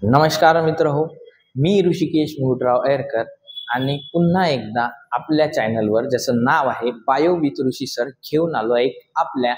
नमस्कार मित्र हो, मी ऋषिकेश मुगटराव एरकर आणि पुन्हा एकदा आपल्या चॅनलवर ज्याचं नाव आहे बायो विथ ऋषी सर घेऊन आलो एक आपल्या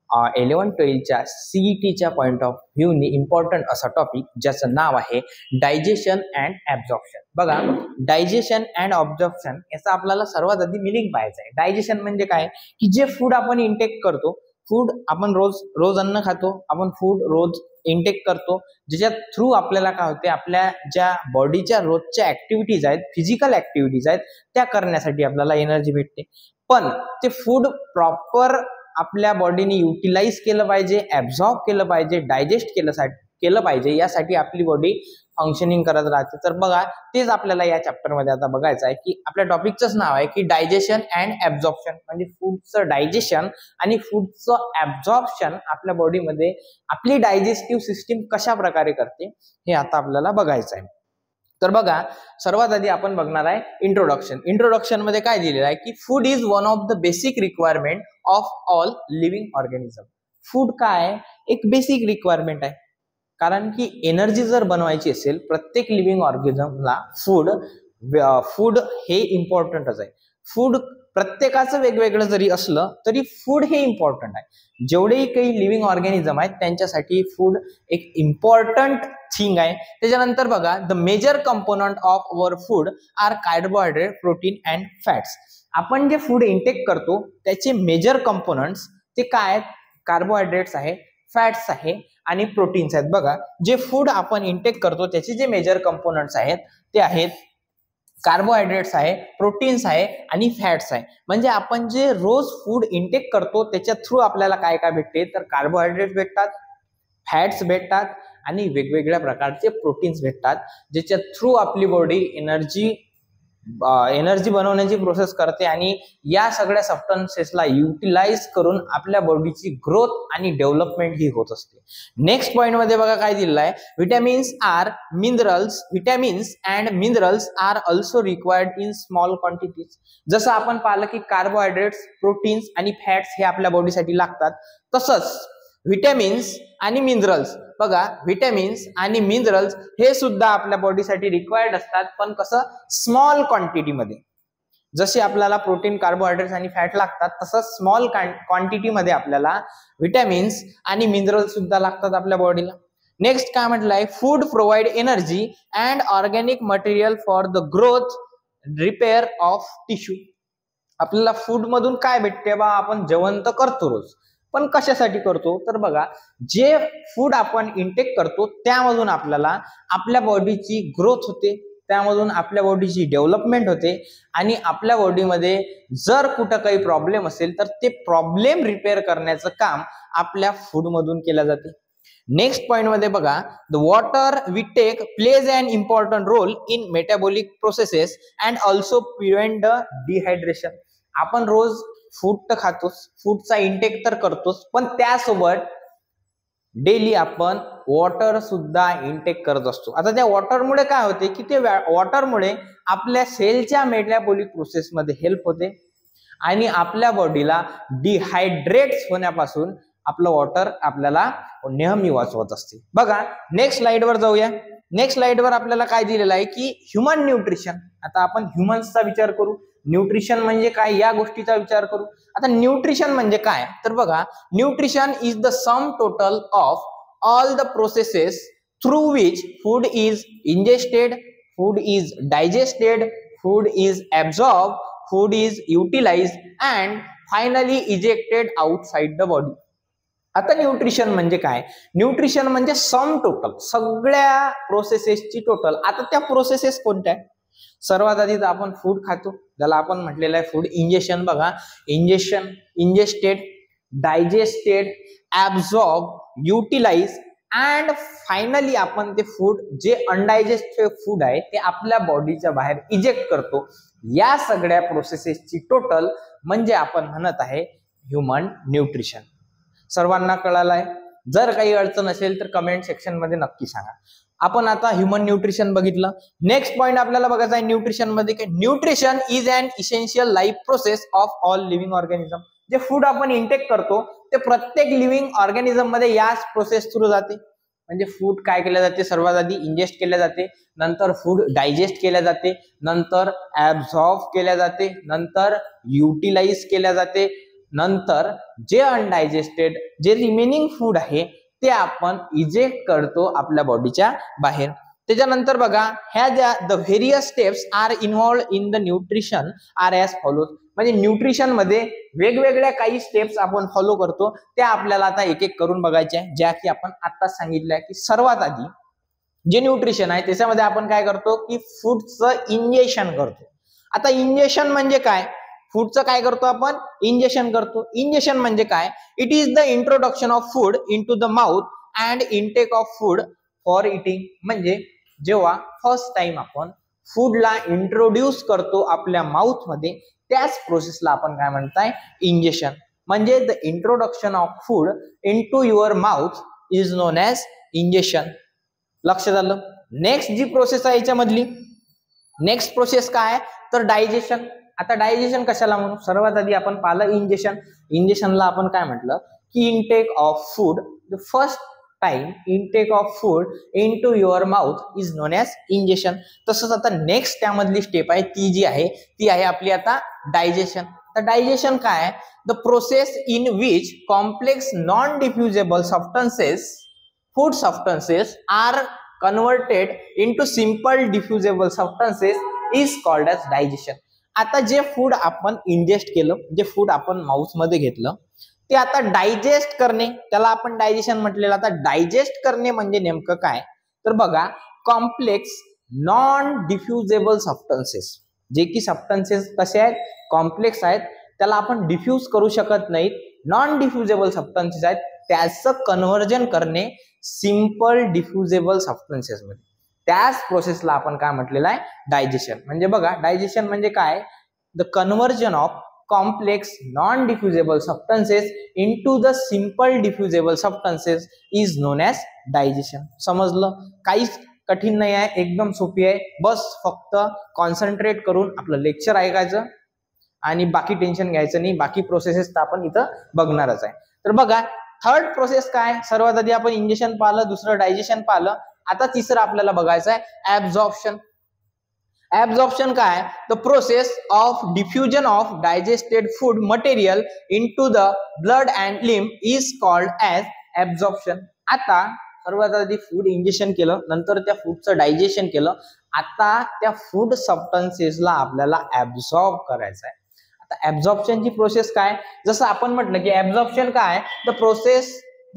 11-12च्या CETच्या पॉइंट ऑफ व्ह्यूनी इम्पॉर्टंट असा टॉपिक ज्याचं नाव आहे डायजेशन अँड ॲब्झॉर्प्शन. बघा, डायजेशन अँड ऑब्झॉर्प्शन याचा आपल्याला सर्वात आधी मिनिंग पाहायचं आहे. डायजेशन म्हणजे काय की जे फूड आपण इंटेक करतो, फूड आपण रोज अन्न खातो, आपण फूड रोज इंटेक करतो, ज्याच्या थ्रू आपल्याला काय होते, आपल्या ज्या बॉडीच्या रोजच्या ऍक्टिव्हिटीज आहेत, फिजिकल ऍक्टिव्हिटीज आहेत, त्या करण्यासाठी आपल्याला एनर्जी भेटते. पण ते फूड प्रॉपर आपल्या बॉडीने युटिलाइज केलं पाहिजे, ऍब्झॉर्ब केलं पाहिजे, डायजेस्ट केलं पाहिजे, यासाठी आपली बॉडी फंक्शनिंग करत राहते. तर बघा, तेच आपल्याला या चॅप्टर मध्ये आता बघायचं आहे की आपल्या टॉपिकचंच नाव आहे की डायजेशन अँड ॲब्झॉर्प्शन, म्हणजे फूडचं डायजेशन आणि फूडचं ॲब्झॉर्प्शन आपल्या बॉडीमध्ये आपली डायजेस्टिव्ह सिस्टीम कशा प्रकारे करते हे आता आपल्याला बघायचं आहे. तर बघा, सर्वात आधी आपण बघणार आहे इंट्रोडक्शन. इंट्रोडक्शन मध्ये काय दिलेलं आहे की food is one of the basic requirement of all living organism. Food काय एक बेसिक रिक्वायरमेंट आहे, कारण की एनर्जी जर बनवायची असेल प्रत्येक लिव्हिंग ऑर्गॅनिझमला फूड हे इम्पॉर्टंटच आहे. फूड प्रत्येकाचं वेगवेगळं जरी असलं तरी फूड हे इम्पॉर्टंट आहे. जेवढेही काही लिव्हिंग ऑर्गॅनिझम आहेत त्यांच्यासाठी फूड एक इम्पॉर्टंट थिंग आहे. त्याच्यानंतर बघा, the major component of our food are carbohydrate, protein and fats. आपण जे फूड इंटेक करतो त्याचे मेजर कंपोनंट्स ते काय आहेत? कार्बोहायड्रेट्स आहे, फॅट्स आहे आणि प्रोटीन्स आहेत. बघा, जे फूड आपण इंटेक करतो त्याचे जे मेजर कंपोनंट्स आहेत ते आहेत कार्बोहायड्रेट्स आहे, प्रोटीन्स आहे आणि फॅट्स आहे. म्हणजे आपण जे रोज फूड इंटेक करतो त्याच्या थ्रू आपल्याला काय काय भेटते, तर कार्बोहायड्रेट्स भेटतात, फॅट्स भेटतात आणि वेगवेगळ्या प्रकारचे प्रोटीन्स भेटतात, ज्याच्या थ्रू आपली बॉडी एनर्जी बनवण्याची प्रोसेस करते आणि या सगळ्या सबस्टन्सेसला युटिलाइज करून आपल्या बॉडीची ग्रोथ आणि डेव्हलपमेंट ही होत असते. नेक्स्ट पॉइंट मध्ये बघा काय दिलेलं आहे, vitamins and minerals are also required in small quantities. जसं आपण पाहिलं की कार्बोहायड्रेट्स, प्रोटीन्स आणि फॅट्स हे आपल्या बॉडीसाठी लागतात, तसंच विटॅमिन्स आणि मिनरल्स, बघा विटॅमिन्स आणि मिनरल्स हे सुद्धा आपल्या बॉडीसाठी रिक्वायर्ड असतात, पण कसं स्मॉल क्वांटिटीमध्ये. जसे आपल्याला प्रोटीन, कार्बोहायड्रेट्स आणि फॅट लागतात तसंच स्मॉल क्वांटिटीमध्ये आपल्याला विटॅमिन्स आणि मिनरल्स सुद्धा लागतात आपल्या बॉडीला. नेक्स्ट काय म्हटलंय, food provide energy and organic material for the growth repair of tissue. आपल्याला फूड मधून काय भेटते बा, आपण जेवण तर करतो रोज, पण कशासाठी करतो, तर बघा जे फूड आपण इंटेक करतो त्यामधून आपल्याला आपल्या बॉडीची ग्रोथ होते, त्यामधून आपल्या बॉडीची डेव्हलपमेंट होते आणि आपल्या बॉडीमध्ये जर कुठं काही प्रॉब्लेम असेल तर ते प्रॉब्लेम रिपेअर करण्याचं काम आपल्या फूड मधून केलं जाते. नेक्स्ट पॉइंट मध्ये बघा, the water we take plays an important role in metabolic processes and also prevent the dehydration. आपण रोज फूड तर खातोच, फूडचा इंटेक तर करतोच, पण त्यासोबत डेली आपण वॉटर सुद्धा इंटेक करत असतो. आता त्या वॉटरमुळे काय होते की ते वॉटरमुळे आपल्या सेलच्या मेटाबॉलिक प्रोसेसमध्ये हेल्प होते आणि आपल्या बॉडीला डिहायड्रेट्स होण्यापासून आपलं वॉटर आपल्याला नेहमी वाचवत असते. बघा, नेक्स्ट स्लाइडवर जाऊया. नेक्स्ट स्लाइडवर आपल्याला काय दिलेलं आहे की ह्युमन न्यूट्रिशन. आता आपण ह्युमन्सचा विचार करू, न्यूट्रिशन म्हणजे काय या गोष्टीचा विचार करू. आता न्यूट्रिशन म्हणजे काय, तर बघा, nutrition is the sum total of all the processes through which food is ingested, food is digested, food is absorb, food is utilised and finally egested outside the body. आता न्यूट्रिशन म्हणजे काय, nutrition म्हणजे sum total, सगळ्या प्रोसेसेसची total. आता त्या processes कोणत्या? सर्वात आधी तर आपण फूड खातो, ज्याला आपण म्हटलेलं आहे फूड इंजेक्शन. बघा, ingested, digested, absorb, utilize and finally आपण ते फूड जे अनडायजेस्टेड फूड आहे ते आपल्या बॉडीच्या बाहेर इजेक्ट करतो. या सगळ्या प्रोसेसेसची टोटल म्हणजे आपण म्हणत आहे ह्युमन न्यूट्रिशन. सर्वांना कळालं आहे? जर काही अडचण असेल तर कमेंट सेक्शन मध्ये नक्की सांगा. आपण आता ह्युमन न्यूट्रिशन बघितलं. नेक्स्ट पॉइंट आपल्याला बघायचा आहे न्यूट्रिशन मध्ये की nutrition is an essential life process of all living organism. जे फूड आपण इंटेक करतो ते प्रत्येक लिव्हिंग ऑर्गॅनिझम मध्ये याच प्रोसेस थ्रू जाते. म्हणजे फूड काय केले जाते, सर्वात आधी इंजेस्ट केले जाते, नंतर फूड डायजेस्ट केले जाते, नंतर ऍब्झॉर्ब केले जाते, नंतर युटिलाइज केले जाते, नंतर जे अनडायजेस्टेड जे रिमेनिंग फूड आहे ते आपण इजेक्ट करतो आपल्या बॉडीच्या बाहेर. त्याच्यानंतर बघा ह्या ज्या the various steps are involved in the nutrition are as follows. म्हणजे न्यूट्रिशन मध्ये वेगवेगळ्या काही स्टेप्स आपण फॉलो करतो, त्या आपल्याला आता एक एक करून बघायच्या आहे, ज्या की आपण आत्ताच सांगितल्या की सर्वात आधी जे न्यूट्रिशन आहे त्याच्यामध्ये आपण काय करतो की फूडचं इंजेक्शन करतो. आता इंजेक्शन म्हणजे काय, फूडचं काय करतो आपण, इंजेक्शन करतो. इंजेक्शन म्हणजे काय, it is the introduction of food into the mouth and intake of food for eating. म्हणजे जेव्हा फर्स्ट टाइम आपण फूडला इंट्रोड्यूस करतो आपल्या माउथ मध्ये, त्याच प्रोसेसला आपण काय म्हणताय, इंजेक्शन. म्हणजे the introduction of food into your mouth is known as injection. लक्षात आलं. नेक्स्ट जी प्रोसेस आहे याच्यामधली नेक्स्ट प्रोसेस काय तर डायजेशन. आता डायजेशन कशाला म्हणू, सर्वात आधी आपण पाहिलं इंजेक्शन. इंजेक्शनला आपण काय म्हटलं की intake of food, the first time intake of food into your mouth is known as injection. तसंच आता नेक्स्ट त्यामधली स्टेप आहे ती जी आहे ती आहे आपली आता डायजेशन. तर डायजेशन काय, the process in which complex non diffusible substances food substances are converted into simple diffusible substances is called as digestion. आता जे फूड आपण इंजेस्ट केलं, जे फूड आपण माउथ मध्ये घेतलं, ते आता डायजेस्ट करणे, त्याला आपण डायजेशन म्हटलेलं. आता डायजेस्ट करणे म्हणजे नेमकं काय तर बघा, कॉम्प्लेक्स नॉन डिफ्युजेबल सबस्टन्सेस, जे की सबस्टन्सेस कसे आहेत, कॉम्प्लेक्स आहेत, त्याला आपण डिफ्यूज करू शकत नाहीत, नॉन डिफ्युजेबल सबस्टन्सेस आहेत, त्याचं कन्व्हर्जन करणे सिंपल डिफ्युजेबल सबस्टन्सेस मध्ये, त्याच प्रोसेसला आपण काय म्हटलेलं आहे, डायजेशन. म्हणजे बघा डायजेशन म्हणजे काय, the conversion of complex non diffusible substances into the simple diffusible substances is known as digestion. समजलं, काहीच कठीण नाही आहे, एकदम सोपी आहे. बस फक्त कॉन्सन्ट्रेट करून आपलं लेक्चर ऐकायचं आणि बाकी टेन्शन घ्यायचं नाही, बाकी प्रोसेसेस तर आपण इथं बघणारच आहे. तर बघा थर्ड प्रोसेस काय, सर्वात आधी आपण इंजेक्शन पाहिलं, दुसरं डायजेशन पाहिलं, आता तिसरं आपल्याला बघायचं आहे ऍब्झॉर्प्शन. ऍब्झॉर्प्शन काय, the process of diffusion of digested food material into the blood and lymph is called as absorption. आता सर्वात आधी फूड इंजेक्शन केलं, नंतर त्या फूडचं डायजेशन केलं, आता त्या फूड सबस्टन्सेसला आपल्याला ऍब्झॉर्ब करायचं आहे. ऍब्झॉर्प्शनची प्रोसेस काय, जसं आपण म्हटलं की ऍब्झॉर्प्शन काय, द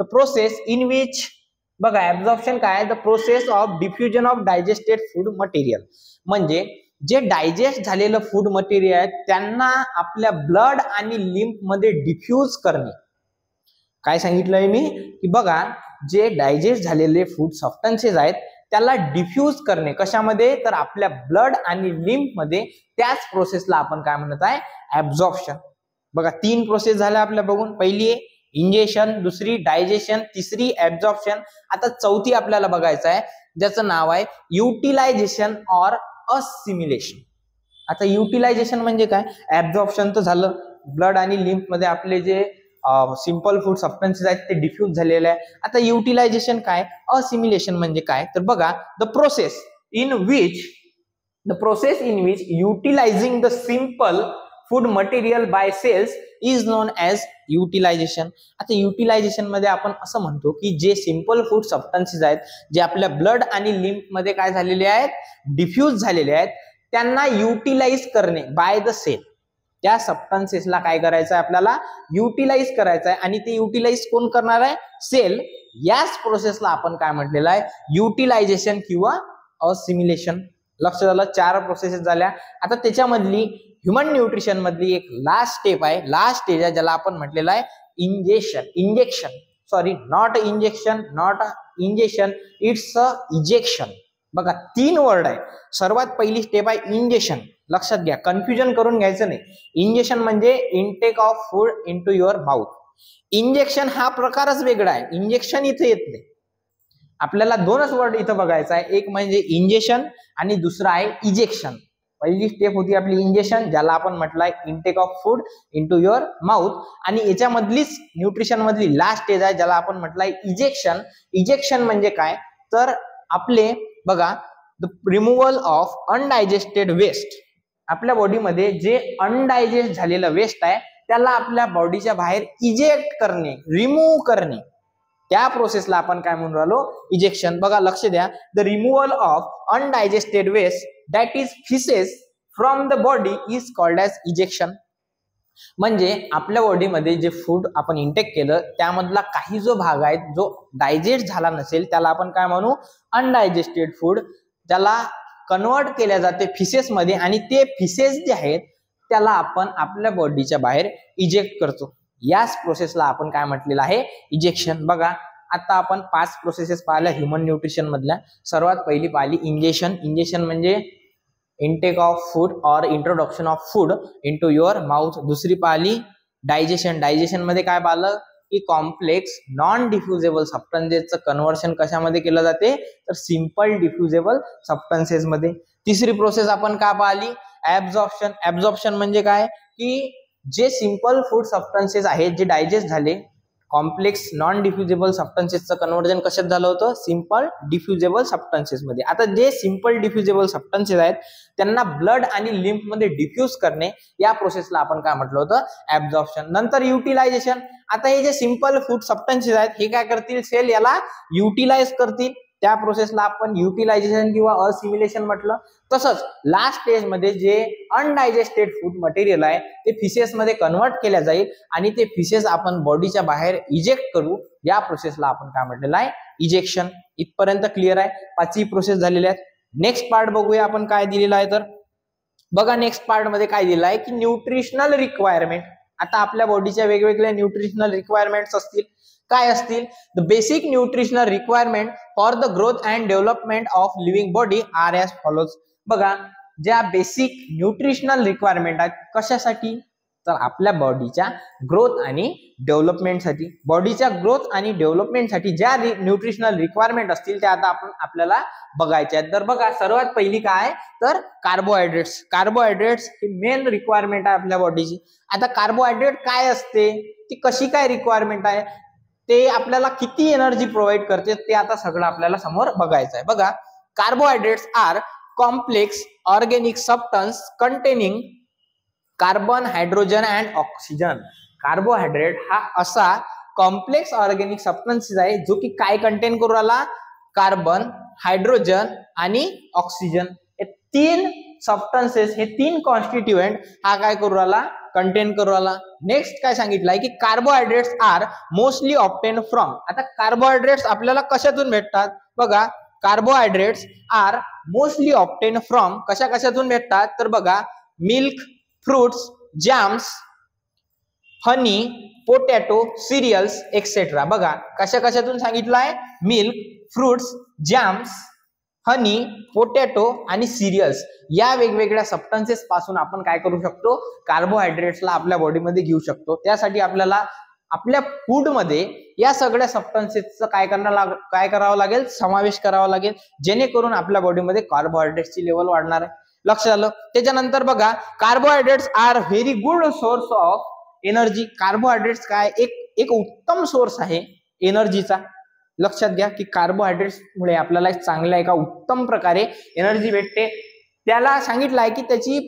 प्रोसेस इन विच, बघा ऍब्झॉर्प्शन काय, the process of diffusion of digested food material. म्हणजे जे डायजेस्ट झालेलं फूड मटेरियल आहे त्यांना आपल्या ब्लड आणि लिम्फ मध्ये डिफ्यूज करणे. काय सांगितलंय मी की बघा जे डायजेस्ट झालेले फूड सबस्टन्सेस आहेत त्याला डिफ्यूज करणे, कशामध्ये तर आपल्या ब्लड आणि लिम्फ मध्ये, त्याच प्रोसेसला आपण काय म्हणत आहे, ऍब्झॉर्प्शन. बघा 3 प्रोसेस झाल्या आपल्या बघून, पहिली इंजेक्शन, दुसरी डायजेशन, तिसरी ऍब्झॉर्प्शन. आता चौथी आपल्याला बघायचं आहे ज्याचं नाव आहे युटिलायझेशन ऑर असिमिलेशन. आता युटिलायझेशन म्हणजे काय, ऍब्झॉर्प्शन तर झालं, ब्लड आणि लिम्फ मध्ये आपले जे सिंपल फूड सबस्टन्सेस आहेत ते डिफ्यूज झालेले आहे. आता युटिलायझेशन काय, असिमिलेशन म्हणजे काय तर बघा, the process in which utilizing the simple food material by cells is known as utilization. आता युटिलायझेशन मध्ये आपण असं म्हणतो की जे सिंपल फूड सबस्टन्सेस आहेत जे आपल्या ब्लड आणि लिम्फ मध्ये काय झालेले आहेत, डिफ्यूज झालेले आहेत, त्यांना युटिलाइज करणे बाय द सेल. त्या सबस्टन्सेसला काय करायचं आहे, आपल्याला युटिलाइज करायचं आहे, आणि ते युटिलाइज कोण करणार आहे, सेल. याच प्रोसेसला आपण काय म्हटलेलं आहे, युटिलायझेशन किंवा असिमिलेशन. लक्षात आलं, 4 प्रोसेस झाल्या. आता त्याच्यामधली ह्युमन न्यूट्रिशन मधली एक लास्ट स्टेप आहे, लास्ट स्टेज आहे, ज्याला आपण म्हटलेलं आहे injection. Not injection, it's a ejection. बघा 3 वर्ड आहे. सर्वात पहिली स्टेप आहे इंजेक्शन. लक्षात घ्या, कन्फ्युजन करून घ्यायचं नाही. इंजेक्शन म्हणजे intake of food into your mouth. Injection हा प्रकारच वेगळा आहे, इंजेक्शन इथे येत नाही. आपल्याला 2च वर्ड इथं बघायचा आहे, एक म्हणजे इंजेक्शन आणि दुसरा आहे इजेक्शन. पहिली स्टेप होती आपली इंजेक्शन, ज्याला आपण म्हटलंय intake of food into your mouth, आणि याच्यामधलीच न्यूट्रिशन मधली लास्ट स्टेज आहे ज्याला आपण म्हटलंय इजेक्शन. इजेक्शन म्हणजे काय तर आपले बघा the removal of undigested waste. आपल्या बॉडीमध्ये जे अनडायजेस्ट झालेलं वेस्ट आहे त्याला आपल्या बॉडीच्या बाहेर इजेक्ट करणे, रिमूव्ह करणे, त्या प्रोसेसला आपण काय म्हणून राहिलो इजेक्शन. बघा लक्ष द्या, the removal of undigested waste that is faeces from the body is called as egestion. म्हणजे आपल्या बॉडीमध्ये जे फूड आपण इंटेक केलं त्यामधला काही जो भाग आहे जो डायजेस्ट झाला नसेल त्याला आपण काय म्हणू अनडायजेस्टेड फूड, ज्याला कन्वर्ट केल्या जाते फिसेस मध्ये, आणि ते फिसेस जे आहेत त्याला आपण आपल्या बॉडीच्या बाहेर इजेक्ट करतो. याच प्रोसेसला आपण काय म्हटलेलं आहे इजेक्शन. बघा आता आपण 5 प्रोसेसेस पाहिल्या ह्युमन न्यूट्रिशन मधल्या. सर्वात पहिली पाहिली इंजेक्शन. इंजेक्शन म्हणजे इंटेक ऑफ फूड और introduction of food into your mouth. दुसरी पाहिली डायजेशन. डायजेशन मध्ये काय पाहिलं की कॉम्प्लेक्स नॉन डिफ्युजेबल सबस्टन्सेसचं कन्व्हर्शन कशामध्ये केलं जाते तर सिंपल डिफ्युजेबल सबस्टन्सेस मध्ये. तिसरी प्रोसेस आपण काय पाहिली ऍब्झॉर्प्शन. ऍब्झॉर्प्शन म्हणजे काय की जे सिंपल फूड सबस्टन्सेस आहेत जे डायजेस्ट झाले, कॉम्प्लेक्स नॉन डिफ्युजेबल सबस्टन्सेसचं कन्व्हर्जन कशात झालं होतं सिंपल डिफ्युजेबल सबस्टन्सेस मध्ये. आता जे सिंपल डिफ्युजेबल सबस्टन्सेस आहेत त्यांना ब्लड आणि लिम्फ मध्ये डिफ्यूज करणे, या प्रोसेसला आपण काय म्हटलं होतं ऍब्झॉर्प्शन. नंतर युटिलायझेशन. आता हे जे सिंपल फूड सबस्टन्सेस आहेत हे काय करतील सेल याला युटिलाइज करतील, त्या प्रोसेसला आपण युटिलायझेशन किंवा असिमिलेशन म्हटलं. तसंच लास्ट स्टेज मध्ये जे अनडायजेस्टेड फूड मटेरियल आहे ते फिसेस मध्ये कन्वर्ट केल्या जाईल आणि ते फिसेस आपण बॉडीच्या बाहेर इजेक्ट करू, या प्रोसेसला आपण काय म्हटलेलं आहे इजेक्शन. इथपर्यंत क्लिअर आहे, 5ही प्रोसेस झालेल्या आहेत. नेक्स्ट पार्ट बघूया आपण काय दिलेलं आहे तर बघा नेक्स्ट पार्ट मध्ये काय दिलं आहे की न्यूट्रिशनल रिक्वायरमेंट. आता आपल्या बॉडीच्या वेगवेगळ्या न्यूट्रिशनल रिक्वायरमेंट्स असतील. काय असतील the basic nutritional requirement for the growth and development of living body are as follows. बघा ज्या बेसिक न्यूट्रिशनल रिक्वायरमेंट आहेत कशासाठी तर आपल्या बॉडीच्या ग्रोथ आणि डेव्हलपमेंटसाठी. बॉडीच्या ग्रोथ आणि डेव्हलपमेंटसाठी ज्या न्यूट्रिशनल रिक्वायरमेंट असतील त्या आता आपल्याला बघायच्या आहेत. तर बघा सर्वात पहिली काय तर कार्बोहायड्रेट्स. कार्बोहायड्रेट्स ही मेन रिक्वायरमेंट आहे आपल्या बॉडीची. आता कार्बोहायड्रेट काय असते, ती कशी काय रिक्वायरमेंट आहे, ते आपल्याला किती एनर्जी प्रोव्हाइड करते ते आता सगळं आपल्याला समोर बघायचं आहे. बघा carbohydrates are complex organic substance containing carbon, hydrogen and oxygen. Carbohydrate हा असा कॉम्प्लेक्स ऑर्गेनिक सबस्टन्सेस आहे जो की काय कंटेन करू राहिला कार्बन, हायड्रोजन आणि ऑक्सिजन. हे 3 सबस्टन्सेस, हे 3 कॉन्स्टिट्युएंट हा काय करू राहिला कंटेन करू राहिला. नेक्स्ट काय सांगितलंय की carbohydrates are mostly obtain from. आता कार्बोहायड्रेट्स आपल्याला कशातून भेटतात बघा carbohydrates are mostly obtain from कशातून भेटतात तर बघा milk, fruits, jams, honey, potato, cereals et cetera. बघा कशातून सांगितलंय milk, fruits, jams, honey, potato आणि सिरियल्स या वेगवेगळ्या सबस्टन्सेस पासून आपण काय करू शकतो कार्बोहायड्रेट्सला आपल्या बॉडीमध्ये घेऊ शकतो. त्यासाठी आपल्याला आपल्या फूड मध्ये या सगळ्या सबस्टन्सेसचं काय करावं लागेल समावेश करावा लागेल, जेणेकरून आपल्या बॉडीमध्ये कार्बोहायड्रेट्सची लेवल वाढणार आहे. लक्ष आलं. त्याच्यानंतर बघा carbohydrates are very good source of energy. Carbohydrates काय एक उत्तम सोर्स आहे एनर्जीचा. लक्षात घ्या की कार्बोहायड्रेट्स मुळे आपल्याला चांगल्या एका उत्तम प्रकारे एनर्जी भेटते. त्याला सांगितलं आहे की त्याची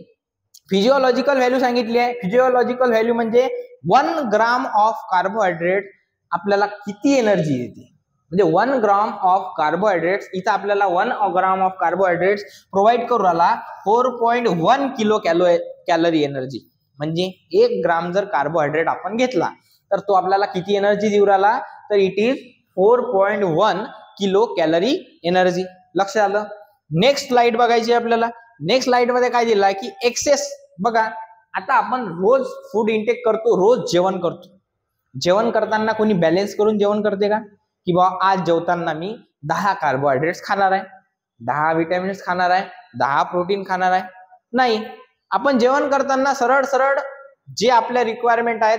फिजिओलॉजिकल व्हॅल्यू सांगितली आहे. फिजिओलॉजिकल व्हॅल्यू म्हणजे 1 ग्राम ऑफ कार्बोहायड्रेट आपल्याला किती एनर्जी देते. म्हणजे 1 ग्राम ऑफ कार्बोहायड्रेट्स इथं आपल्याला 1 ग्राम ऑफ कार्बोहायड्रेट्स प्रोव्हाइड करू राहिला 4.1 किलो कॅलरी एनर्जी. म्हणजे 1 ग्राम जर कार्बोहायड्रेट आपण घेतला तर तो आपल्याला किती एनर्जी देऊ राहिला तर it is 4.1 kilo calorie energy. लक्षात आलं. नेक्स्ट स्लाइड बघायची आपल्याला. नेक्स्ट स्लाइड मध्ये काय दिलं की एक्सेस. बघा आता आपण रोज फूड इंटेक करतो, रोज जेवण करतो. जेवण करताना कोणी बॅलन्स करून जेवण करते का की बाबा आज जेवताना मी 10 कार्बोहायड्रेट्स खाणार आहे, 10 विटॅमिन्स खाणार आहे, 10 प्रोटीन खाणार आहे. नाही, आपण जेवण करताना सरळ जे आपल्या रिक्वायरमेंट आहेत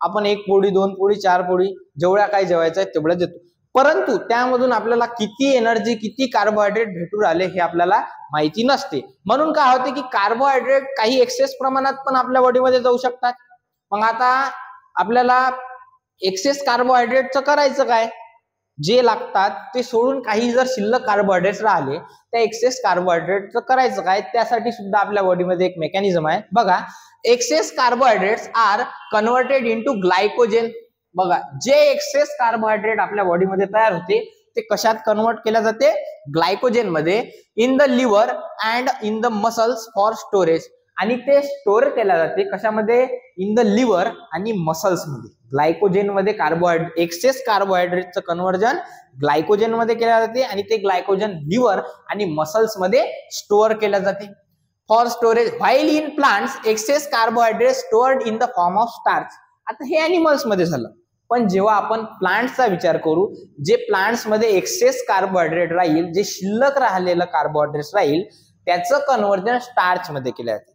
आपण 1 पोळी, 2 पोळी, 4 पोळी जेवढ्या काय जेवायचं आहे तेवढं देतो. परंतु त्यामधून आपल्याला किती एनर्जी, किती कार्बोहायड्रेट भेटू राहिले हे आपल्याला माहिती नसते. म्हणून काय होते की कार्बोहायड्रेट काही एक्सेस प्रमाणात पण आपल्या बॉडीमध्ये जाऊ शकतात. मग आता आपल्याला एक्सेस कार्बोहायड्रेटचं करायचं काय, जे लागतात ते सोडून काही जर शिल्लक कार्बोहायड्रेट्स राहिले त्या एक्सेस कार्बोहायड्रेटचं करायचं काय, त्यासाठी सुद्धा आपल्या बॉडीमध्ये एक मेकॅनिझम आहे. बघा, excess carbohydrates are converted into glycogen. बघा, जे एक्सेस कार्बोहायड्रेट आपल्या बॉडीमध्ये तयार होते ते कशात कन्वर्ट केल्या जाते, ग्लायकोजेन मध्ये, in the liver and in the muscles for storage. आणि ते स्टोअर केल्या जाते कशामध्ये, इन द लिव्हर आणि मसल्स मध्ये. ग्लायकोजेन मध्ये कार्बोहायड्रेट एक्सेस कार्बोहायड्रेटचं कन्व्हर्जन ग्लायकोजेन मध्ये केल्या जाते आणि ते ग्लायकोजन लिव्हर आणि मसल्स मध्ये स्टोअर केल्या जाते for storage. While in plants excess carbohydrate stored in the form of starch. आता हे अॅनिमल्स मध्ये झालं, पण जेव्हा आपण प्लांट्सचा विचार करू, जे प्लांट्स मध्ये एक्सेस कार्बोहायड्रेट राहील, जे शिल्लक राहिलेलं कार्बोहायड्रेट राहील, त्याचं कन्व्हर्जन स्टार्च मध्ये केलं जाते.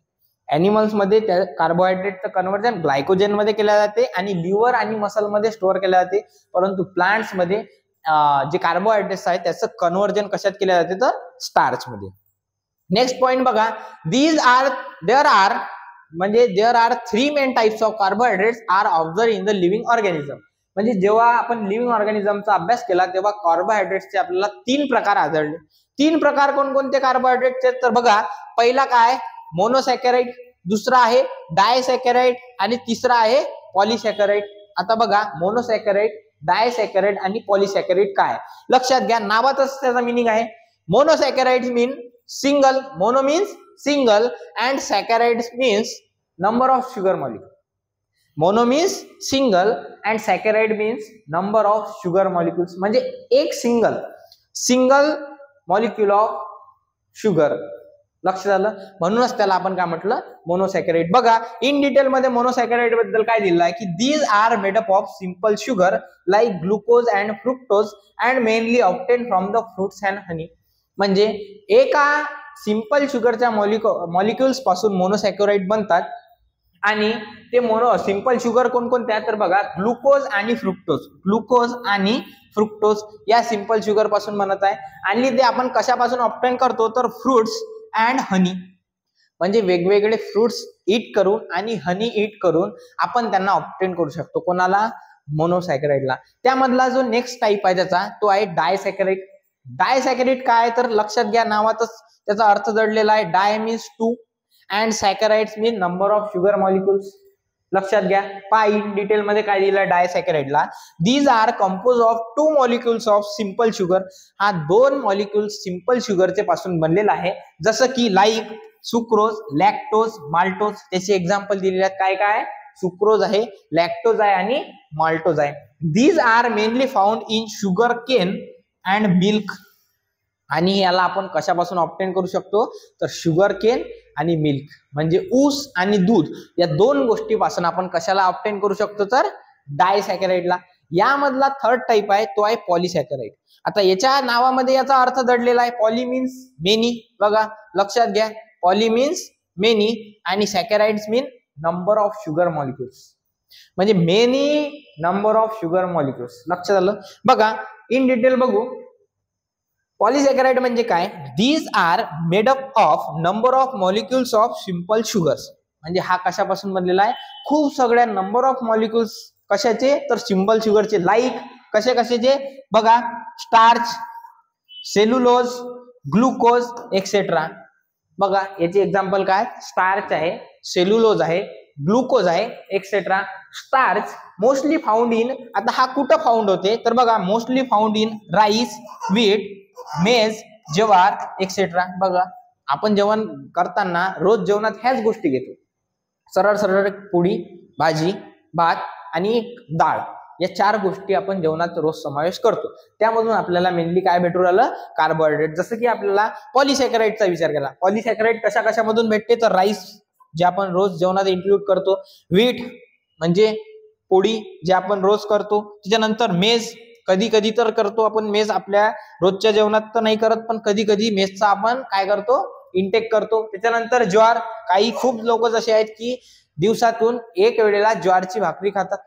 अॅनिमल्स मध्ये त्या कार्बोहायड्रेटचं कन्व्हर्जन ग्लायकोजेन मध्ये केल्या जाते आणि लिव्हर आणि मसल मध्ये स्टोअर केल्या जाते. परंतु प्लांट्स मध्ये जे कार्बोहायड्रेट्स आहेत त्याचं कन्व्हर्जन कशात केल्या जाते, तर स्टार्च मध्ये. नेक्स्ट पॉइंट बघा, there are 3 main types of carbohydrates are observe in the living organism. म्हणजे जेव्हा आपण लिव्हिंग ऑर्गॅनिझमचा अभ्यास केला तेव्हा कार्बोहायड्रेट्सचे आपल्याला 3 प्रकार आढळले. 3 प्रकार कोणकोणते कार्बोहायड्रेटचे, तर बघा, पहिला काय, मोनोसॅकॅराइड, दुसरा आहे डायसॅकॅराइड आणि तिसरा आहे पॉलिसॅकॅराइड. आता बघा, मोनोसॅकॅराइड, डायसॅकॅराइड आणि पॉलिसॅकॅराइड काय, लक्षात घ्या, नावातच त्याचा मिनिंग आहे. Monosaccharides mean single, mono means single and saccharides means number of sugar molecule. Mono means single and saccharide means number of sugar molecules. म्हणजे एक सिंगल मॉलिक्यूल ऑफ शुगर. लक्ष झालं, म्हणूनच त्याला आपण काय म्हटलं, मोनोसॅकॅराइड. बघा, इन डिटेल मध्ये मोनोसॅकॅराइड बद्दल काय दिलं आहे की these are made up of simple sugar like glucose and fructose and mainly obtain from the fruits and honey. म्हणजे एका सिंपल शुगरच्या मॉलिक्युल्स पासून मोनोसॅकॅराइड बनतात. आणि ते सिंपल शुगर कोणकोणते आहेत, तर बघा, ग्लुकोज आणि फ्रुक्टोज या सिंपल शुगर पासून बनत आहे. आणि ते आपण कशापासून ऑब्टेन करतो, तर फ्रुट्स अँड हनी. म्हणजे वेगवेगळे फ्रुट्स ईट करून आणि हनी ईट करून आपण त्यांना ऑब्टेन करू शकतो. कोणाला, मोनोसॅकॅराइडला. त्यामधला जो नेक्स्ट टाइप आहे त्याचा, तो आहे डायसॅकॅराइड. डायसॅकॅराइड काय, तर लक्षात घ्या, नावातच त्याचा अर्थ दडलेला आहे. Di means 2 and saccharides mean number of sugar molecules. लक्षात घ्या, इन डिटेल मध्ये काय दिलं डायसॅकॅराइडला, these are compose of 2 molecules of simple sugar. हा 2 मॉलिक्युल्स सिंपल शुगरचे पासून बनलेला आहे. जसं की लाईक सुक्रोज, लॅक्टोज, माल्टोज. त्याचे एक्झाम्पल दिलेले आहेत. काय काय, सुक्रोज आहे, लॅक्टोज आहे आणि माल्टोज आहे. These are mainly found in sugar cane and milk. आणि याला आपण कशापासून ऑब्टेन करू शकतो, तर शुगर केन आणि मिल्क म्हणजे ऊस आणि दूध या 2 गोष्टीपासून आपण कशाला ऑब्टेन करू शकतो, तर डायसॅकॅराइडला. यामधला 3rd टाइप आहे तो आहे पॉलिसॅकॅराइड. आता याच्या नावामध्ये याचा अर्थ दडलेला आहे. Poly means many. बघा, लक्षात घ्या, पॉली मीन्स मेनी आणि saccharides mean number of sugar molecules. म्हणजे many number of sugar molecules. लक्षात आलं. बघा, इन डिटेल बघू. पॉलिसॅकॅराइड म्हणजे काय, these are made up of number of molecules of simple sugars. म्हणजे हा कशापासून बनलेला आहे, खूप सगळ्या नंबर ऑफ मॉलिक्युल्स. कशाचे, तर सिंपल शुगरचे. लाईक कशाचे, बघा, स्टार्च, सेल्युलोज, ग्लुकोज एक्सेट्रा. बघा, याचे एक्झाम्पल काय, स्टार्च आहे, सेल्युलोज आहे, ग्लुकोज आहे etcetera. Starch mostly found in, आता हा कुठं फाउंड होते, तर बघा, mostly found in rice, wheat, मेज, ज्वार एक्सेट्रा. बघा, आपण जेवण करताना रोज जेवणात ह्याच गोष्टी घेतो. सरळ पोळी, भाजी, भात आणि डाळ, या 4 गोष्टी आपण जेवणात रोज समावेश करतो. त्यामधून आपल्याला मेनली काय भेटू राहिलं, कार्बोहायड्रेट. जसं की आपल्याला पॉलिसॅकॅराइडचा विचार केला, पॉलिसॅकॅराइड कशामधून भेटते, तर राईस जे आपण रोज जेवणात इन्क्लूड करतो, व्हीट म्हणजे पोळी जे आपण रोज करतो, त्याच्यानंतर मेज कधी कधी तर करतो आपण मेज, आपल्या रोजच्या जेवणात तर नाही करत, पण कधी कधी मेजचा आपण काय करतो, इंटेक करतो. त्याच्यानंतर ज्वार, काही खूप लोक जसे आहेत की दिवसातून 1 वेळेला ज्वारची भाकरी खातात.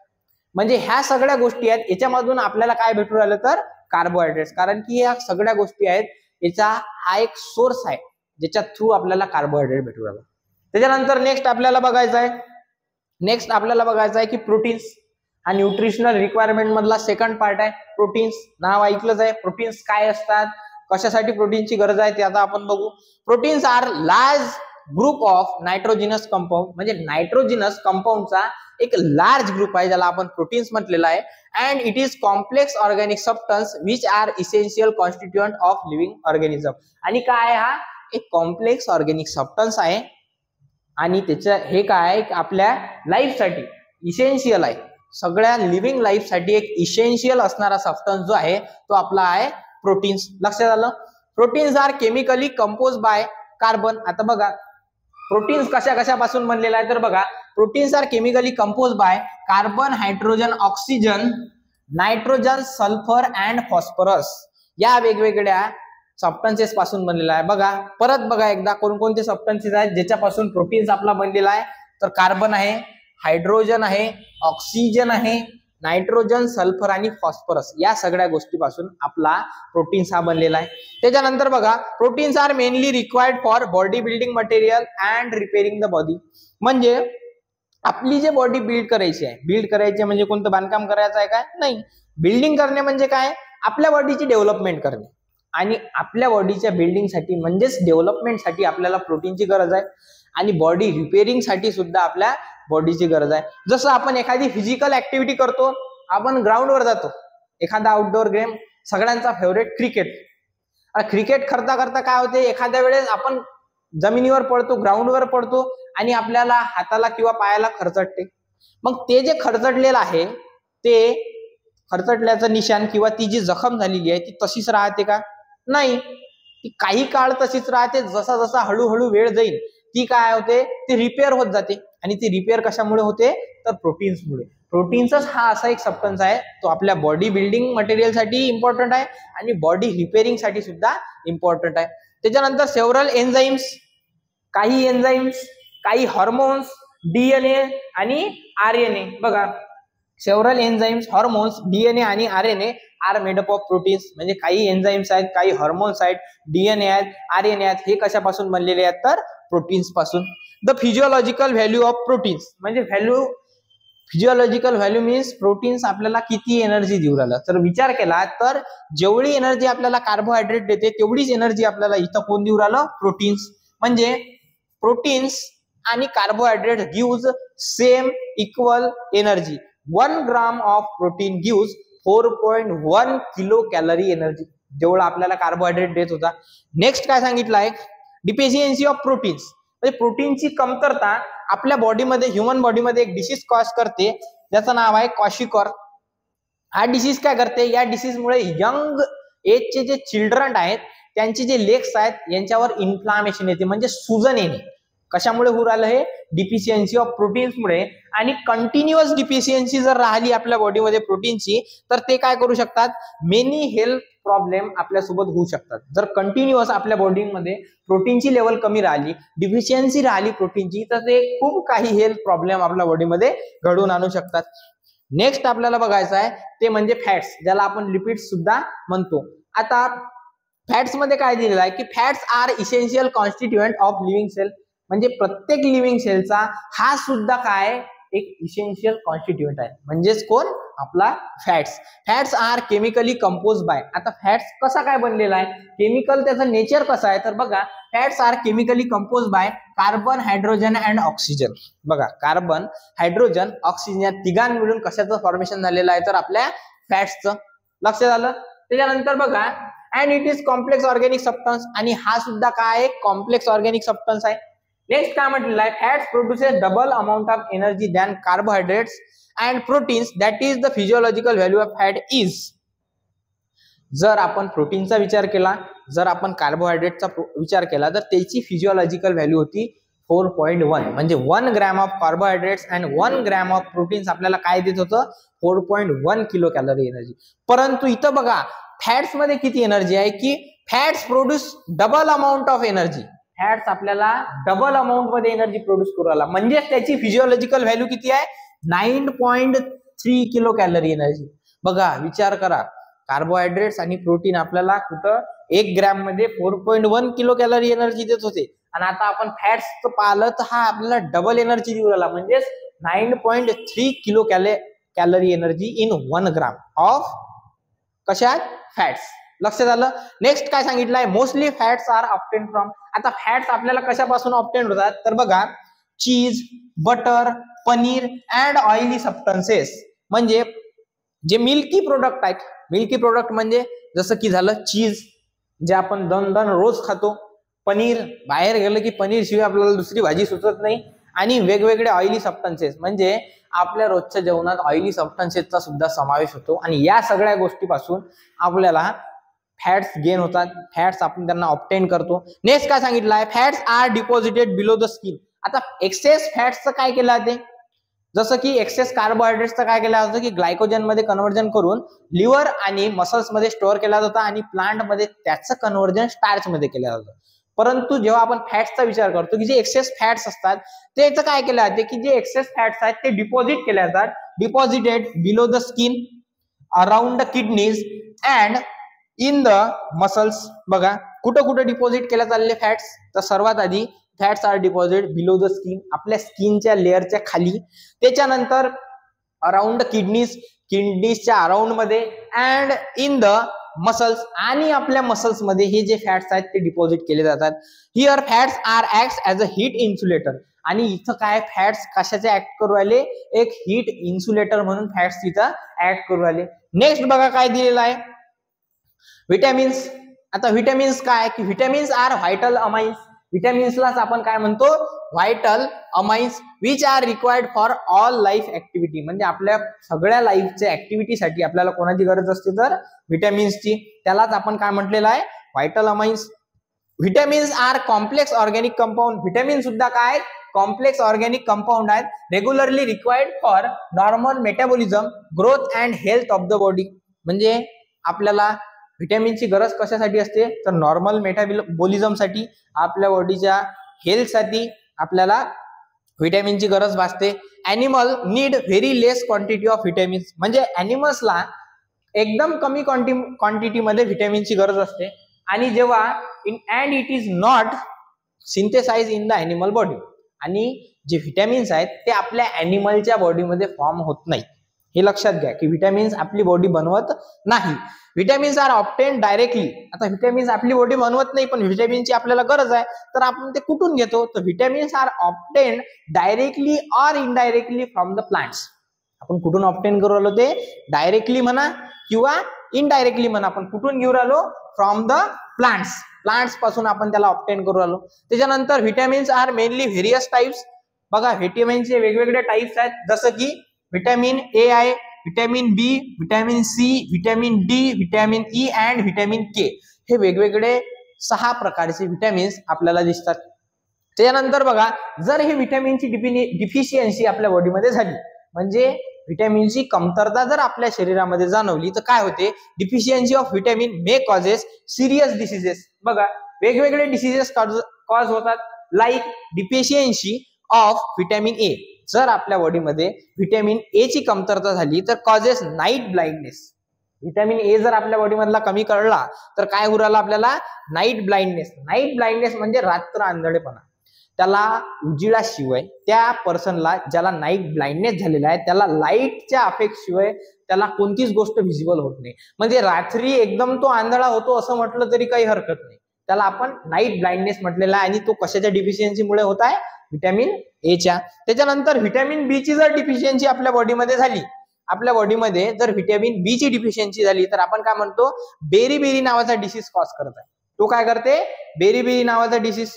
म्हणजे ह्या सगळ्या गोष्टी आहेत, याच्यामधून आपल्याला काय भेटू राहिलं, तर कार्बोहायड्रेट्स. कारण की या सगळ्या गोष्टी आहेत, याचा हा एक सोर्स आहे. ज्याच्या थ्रू आपल्याला कार्बोहायड्रेट भेटू राहिला. त्याच्यानंतर नेक्स्ट आपल्याला बघायचं आहे की प्रोटीन्स हा न्यूट्रिशनल रिक्वायरमेंट मधला सेकंड पार्ट आहे. प्रोटीन्स नाव ऐकलंच आहे. प्रोटीन्स काय असतात, कशासाठी प्रोटीनची गरज आहे ते आता आपण बघू. Proteins are large group of nitrogenous compound, म्हणजे नायट्रोजिनस कंपाऊंडचा एक लार्ज ग्रुप आहे ज्याला आपण प्रोटीन्स म्हटलेला आहे. And it is complex organic substance which are essential constituent of living organism. आणि काय हा एक कॉम्प्लेक्स ऑर्गॅनिक सबस्टन्स आहे आणि त्याचं हे काय आहे आपल्या लाईफसाठी इसेन्शियल आहे. सगळ्या लिव्हिंग लाईफसाठी एक इसेन्शियल असणारा सबस्टन्स जो आहे तो आपला आहे प्रोटीन्स. लक्षात आलं. Proteins are chemically compose by carbon. आता बघा प्रोटीन्स कशापासून बनलेला आहे तर बघा proteins are chemically compose by carbon, hydrogen, oxygen, nitrogen, sulphur and phosphorus या वेगवेगळ्या सबस्टन्सेस पासून बनलेला आहे. बघा परत बघा एकदा कोणकोणते सबस्टन्सेस आहेत ज्याच्यापासून प्रोटीन्स आपला बनलेला आहे. तर कार्बन आहे, हायड्रोजन आहे, ऑक्सिजन आहे, नायट्रोजन, सल्फर आणि फॉस्फरस या सगळ्या गोष्टीपासून आपला प्रोटीन्स हा बनलेला आहे. त्याच्यानंतर बघा proteins are mainly required for body building material and repairing the body. म्हणजे आपली जे बॉडी बिल्ड करायची म्हणजे कोणतं बांधकाम करायचं आहे काय नाही. बिल्डिंग करणे म्हणजे काय, आपल्या बॉडीची डेव्हलपमेंट करणे. आणि आपल्या बॉडीच्या बिल्डिंगसाठी म्हणजेच डेव्हलपमेंटसाठी आपल्याला प्रोटीनची गरज आहे. आणि बॉडी रिपेअरिंग साठी सुद्धा आपल्या बॉडीची गरज आहे. जसं आपण एखादी फिजिकल ऍक्टिव्हिटी करतो, आपण ग्राउंडवर जातो, एखादा आउटडोर गेम, सगळ्यांचा फेवरेट क्रिकेट. क्रिकेट करता करता काय होते, एखाद्या वेळेस आपण जमिनीवर पडतो, ग्राउंडवर पडतो आणि आपल्याला हाताला किंवा पायाला खरचटते. मग ते जे खरचटलेलं आहे ते खरचटल्याचं निशाण किंवा ती जी जखम झालेली आहे ती तशीच राहते का, नाही. ती काही काळ तशीच राहते. जसा जसा हळूहळू वेळ जाईल ती काय होते, ती रिपेअर होत जाते. आणि ती रिपेअर कशामुळे होते तर प्रोटीन्समुळे. प्रोटीन्सच हा असा एक सबस्टन्स आहे तो आपल्या बॉडी बिल्डिंग मटेरियल साठी इम्पॉर्टंट आहे आणि बॉडी रिपेअरिंग साठी सुद्धा इम्पॉर्टंट आहे. त्याच्यानंतर सेव्हरल एन्झाईम्स, काही हार्मोन्स, डीएनए आणि आरएनए. बघा सेव्हरल एन्झाईम्स, हार्मोन्स, डीएनए आणि RNA are made up of proteins. म्हणजे काही एन्झाईम्स आहेत, काही हार्मोन्स आहेत, डीएनए आहेत, आरएनए आहेत, हे कशापासून बनलेले आहेत तर प्रोटीन्स पासून. The physiological value of proteins, म्हणजे फिजिओलॉजिकल व्हॅल्यू मीन्स प्रोटीन्स आपल्याला किती एनर्जी देऊ राहिलं. तर विचार केला तर जेवढी एनर्जी आपल्याला कार्बोहायड्रेट देते तेवढीच एनर्जी आपल्याला इथं कोण देऊ राहिलं, प्रोटीन्स. म्हणजे प्रोटीन्स आणि carbohydrate gives same equal energy. 1 gram of protein gives 4.1 kilo calorie energy, जेवढा आपल्याला कार्बोहायड्रेट देत होता. नेक्स्ट काय सांगितलं आहे, डिफिशियन्सी ऑफ प्रोटीन्स, म्हणजे प्रोटीनची कमतरता आपल्या बॉडीमध्ये, ह्युमन बॉडीमध्ये एक डिसीज कॉज करते ज्याचं नाव आहे क्वाशिकॉर. हा डिसीज काय करते, या डिसीजमुळे यंग एजचे जे चिल्ड्रन आहेत त्यांचे जे लेग्स आहेत यांच्यावर इन्फ्लामेशन येते, म्हणजे सुजन येणे. कशामुळे होऊ राहिलं हे, डिफिशियन्सी ऑफ प्रोटीन्समुळे. आणि कंटिन्युअस डिफिशियन्सी जर राहिली आपल्या बॉडीमध्ये प्रोटीनची तर ते काय करू शकतात, मेनी हेल्थ प्रॉब्लेम आपल्यासोबत होऊ शकतात. जर कंटिन्युअस आपल्या बॉडीमध्ये प्रोटीनची लेवल कमी राहिली, डिफिशियन्सी राहिली प्रोटीनची, तर ते खूप काही हेल्थ प्रॉब्लेम आपल्या बॉडीमध्ये घडवून आणू शकतात. नेक्स्ट आपल्याला बघायचं आहे ते म्हणजे फॅट्स, ज्याला आपण लिपिड्स सुद्धा म्हणतो. आता फॅट्स मध्ये काय दिलेलं आहे की fats are essential constituent of living cell. म्हणजे प्रत्येक लिव्हिंग सेलचा हा सुद्धा काय एक इसेन्शियल कॉन्स्टिट्युएंट आहे. म्हणजेच कोण, आपला fats. Fats are chemically compose by. आता फॅट्स कसा काय बनलेला आहे, केमिकल त्याचं नेचर कसं आहे तर बघा fats are chemically compose by carbon, hydrogen and oxygen. बघा कार्बन, हायड्रोजन, ऑक्सिजन या तिघां मिळून कशाचं फॉर्मेशन झालेलं आहे तर आपल्या फॅट्सचं. लक्षात आलं. त्याच्यानंतर बघा and it is complex organic substance, आणि हा सुद्धा काय कॉम्प्लेक्स ऑर्गॅनिक सबस्टन्स आहे. नेक्स्ट काय म्हटलेलं आहे, fats produces double amount of energy than carbohydrates and proteins, that is the physiological value of fat is. जर आपण प्रोटीनचा विचार केला, जर आपण कार्बोहायड्रेटचा विचार केला तर त्याची फिजिओलॉजिकल व्हॅल्यू होती 4.1. म्हणजे 1 gram of carbohydrates and 1 gram of proteins आपल्याला काय देत होतं, 4.1 किलो कॅलरी एनर्जी. परंतु इथं बघा फॅट्स मध्ये किती एनर्जी आहे की fats produce double amount of energy. Fats आपल्याला डबल अमाउंट मध्ये एनर्जी प्रोड्यूस करू राहिला. म्हणजे त्याची फिजिओलॉजिकल व्हॅल्यू किती आहे, 9.3 किलो कॅलरी एनर्जी. बघा विचार करा, कार्बोहायड्रेट्स आणि प्रोटीन आपल्याला कुठं 1 ग्रॅम मध्ये 4.1 किलो कॅलरी एनर्जी देत होते, आणि आता आपण फॅट्स पाहिलं तर हा आपल्याला डबल एनर्जी देऊ राहिला, म्हणजे 9.3 kilo calorie energy in 1 gram of कशात फॅट्स. लक्षात आलं. नेक्स्ट काय सांगितलंय, mostly fats are obtain from. आता फॅट्स आपल्याला कशापासून ऑब्टेन होतात तर बघा, cheese, butter, paneer and oily substances. म्हणजे जे मिल्की प्रोडक्ट आहेत, मिल्की प्रोडक्ट म्हणजे जसं की झालं चीज जे आपण दन रोज खातो, पनीर बाहेर गेलं की पनीर शिवाय आपल्याला दुसरी भाजी सुचत नाही, आणि वेगवेगळे ऑइली सबस्टन्सेस म्हणजे आपल्या रोजच्या जेवणात ऑइली सबस्टन्सेसचा सुद्धा समावेश होतो, आणि या सगळ्या गोष्टीपासून आपल्याला फॅट्स गेन होतात, फॅट्स आपण त्यांना ऑब्टेन करतो. नेक्स्ट काय सांगितलं आहे, fats are deposited below the skin. आता एक्सेस फॅट्सचं काय केलं आहे, जसं की एक्सेस कार्बोहायड्रेट्सचं काय केलं होतं की ग्लायकोजन मध्ये कन्व्हर्जन करून लिव्हर आणि मसल्स मध्ये स्टोअर केला जातं, आणि प्लांट मध्ये त्याचं कन्व्हर्जन स्टार्च मध्ये केलं जातं. परंतु जेव्हा आपण फॅट्सचा विचार करतो की जे एक्सेस फॅट्स असतात त्याचं काय केलं जाते की जे एक्सेस फॅट्स आहेत ते डिपॉझिट केले जातात, deposited below the skin, around the kidneys and in the muscles. बघा कुठं कुठं डिपॉझिट केल्या चालले फॅट्स, तर सर्वात आधी fats are deposit below the skin, आपल्या स्किनच्या लेअरच्या खाली, त्याच्यानंतर अराउंड किडनीज, किडनीजच्या अराउंड मध्ये, अँड इन द मसल्स, आणि आपल्या मसल्स मध्ये हे जे फॅट्स आहेत ते डिपॉझिट केले जातात. Here fats are act as a heat insulator. आणि इथं काय फॅट्स कशाचे ऍक्ट करू राहिले, एक हीट इन्सुलेटर म्हणून फॅट्स इथं ऍक्ट करू राहिले. नेक्स्ट बघा काय दिलेलं आहे, व्हिटॅमिन्स. आता व्हिटॅमिन्स काय की व्हिटॅमिन्स आर व्हायटल अमाइन्स. व्हिटॅमिन्सलाच आपण काय म्हणतो, vital amines, which are required for all life activity. म्हणजे आपल्या सगळ्या लाईफच्या ऍक्टिव्हिटीसाठी आपल्याला कोणाची गरज असते तर व्हिटॅमिन्सची, त्यालाच आपण काय म्हटलेलं आहे, vital amines. Vitamins are complex organic compound. Vitamin सुद्धा काय, कॉम्प्लेक्स ऑर्गॅनिक कंपाऊंड आहेत, regularly required for normal metabolism, growth and health of the body. म्हणजे आपल्याला व्हिटॅमिनची गरज कशासाठी असते तर नॉर्मल मेटाबॉलिझमसाठी, आपल्या बॉडीच्या हेल्थसाठी आपल्याला व्हिटॅमिनची गरज भासते. Animal need very less quantity of vitamins. म्हणजे ॲनिमल्सला एकदम कमी क्वांटिटीमध्ये व्हिटॅमिनची गरज असते, आणि जेव्हा and it is not synthesize in the animal body. आणि जे व्हिटॅमिन्स आहेत ते आपल्या ॲनिमलच्या बॉडीमध्ये फॉर्म होत नाही. हे लक्षात घ्या की व्हिटॅमिन्स आपली बॉडी बनवत नाही. Vitamins are obtain directly. आता व्हिटॅमिन्स आपली बॉडी बनवत नाही, पण व्हिटॅमिनची आपल्याला गरज आहे, तर आपण ते कुठून घेतो, तर vitamins are obtain directly or indirectly from the plants. आपण कुठून ऑब्टेन करू राहिलो, ते डायरेक्टली म्हणा किंवा इनडायरेक्टली म्हणा, आपण कुठून घेऊ राहिलो, फ्रॉम द प्लांट्स. प्लांट्स पासून आपण त्याला ऑब्टेन करू राहिलो. त्याच्यानंतर vitamins are mainly various types. बघा व्हिटॅमिनचे वेगवेगळे टाइप्स आहेत, जसं की व्हिटॅमिन ए आहे, vitamin B, vitamin C, vitamin D, vitamin E and vitamin K. हे वेगवेगळे 6 प्रकारचे व्हिटॅमिन्स आपल्याला दिसतात. त्यानंतर बघा जर हे व्हिटॅमिनची डिफिशियन्सी आपल्या बॉडीमध्ये झाली, म्हणजे व्हिटॅमिनची कमतरता जर आपल्या शरीरामध्ये जाणवली, तर काय होते, deficiency of vitamin may causes serious diseases. बघा वेगवेगळे डिसीजेस कॉज होतात, like deficiency of vitamin A. जर आपल्या बॉडीमध्ये व्हिटॅमिन ए ची कमतरता झाली तर causes night blindness. Vitamin A जर आपल्या बॉडीमधला कमी कळला तर काय होऊ राहिलं आपल्याला, नाईट ब्लाइंडनेस. नाईट ब्लाइंडनेस म्हणजे रात्र आंधळेपणा. त्याला उजिळाशिवाय, त्या पर्सनला ज्याला नाईट ब्लाइंडनेस झालेला आहे त्याला लाईटच्या अफेक्ट शिवाय त्याला कोणतीच गोष्ट व्हिजिबल होत नाही. म्हणजे रात्री एकदम तो आंधळा होतो असं म्हटलं तरी काही हरकत नाही, त्याला आपण नाईट ब्लाइंडनेस म्हटलेला आहे. आणि तो कशाच्या डिफिशियन्सीमुळे होत आहे, व्हिटॅमिन एच्या. त्याच्यानंतर व्हिटॅमिन बी ची जर डिफिशियन्सी आपल्या बॉडीमध्ये झाली, आपल्या बॉडीमध्ये जर व्हिटॅमिन बी ची डिफिशियन्सी झाली तर आपण काय म्हणतो, बेरीबेरी नावाचा डिसीज कॉज करत आहे. तो काय करते, बेरीबेरी नावाचा डिसीज.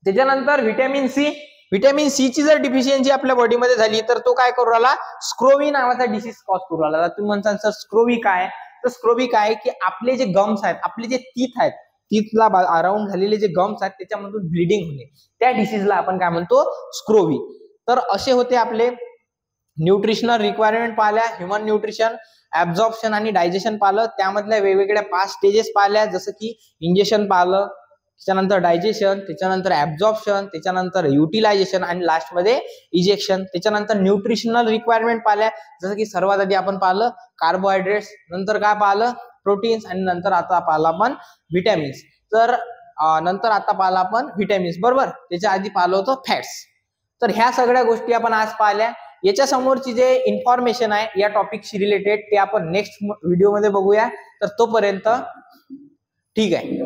त्याच्यानंतर व्हिटॅमिन सी, व्हिटॅमिन सी ची जर डिफिशियन्सी आपल्या बॉडीमध्ये झाली तर तो काय करू राहिला, स्क्रोवी नावाचा डिसीज कॉज करू राहिला. तुम्ही म्हणता सर स्क्रोवी काय, तर स्क्रोवी काय की आपले जे गम्स आहेत, आपले जे टीथ आहेत, टीथला अराउंड झालेले जे गम्स आहेत त्याच्यामधून ब्लिडिंग होणे, त्या डिसीजला आपण काय म्हणतो, स्क्रोवी. तर असे होते आपले न्यूट्रिशनल रिक्वायरमेंट पाहिल्या, ह्युमन न्यूट्रिशन, ऍब्झॉर्प्शन आणि डायजेशन पाहिलं, त्यामधल्या वेगवेगळ्या 5 स्टेजेस पाहिल्या, जसं की इंजेक्शन पाहिलं, त्याच्यानंतर डायजेशन, त्याच्यानंतर ऍब्झॉर्प्शन, त्याच्यानंतर युटिलायझेशन आणि लास्ट मध्ये इजेक्शन. त्याच्यानंतर न्यूट्रिशनल रिक्वायरमेंट पाहिल्या, जसं की सर्वात आधी आपण पाहिलं कार्बोहायड्रेट्स, नंतर काय पाहिलं प्रोटीन्स आणि नंतर आता पाहिलं आपण व्हिटॅमिन्स. तर नंतर आता पाहिलं आपण व्हिटॅमिन्स, बरोबर. त्याच्या आधी पाहिलं होतं फॅट्स. तर ह्या सगळ्या गोष्टी आपण आज पाहिल्या. याच्या समोरची जे इन्फॉर्मेशन आहे या टॉपिकशी रिलेटेड ते आपण नेक्स्ट व्हिडिओमध्ये बघूया. तर तोपर्यंत ठीक आहे.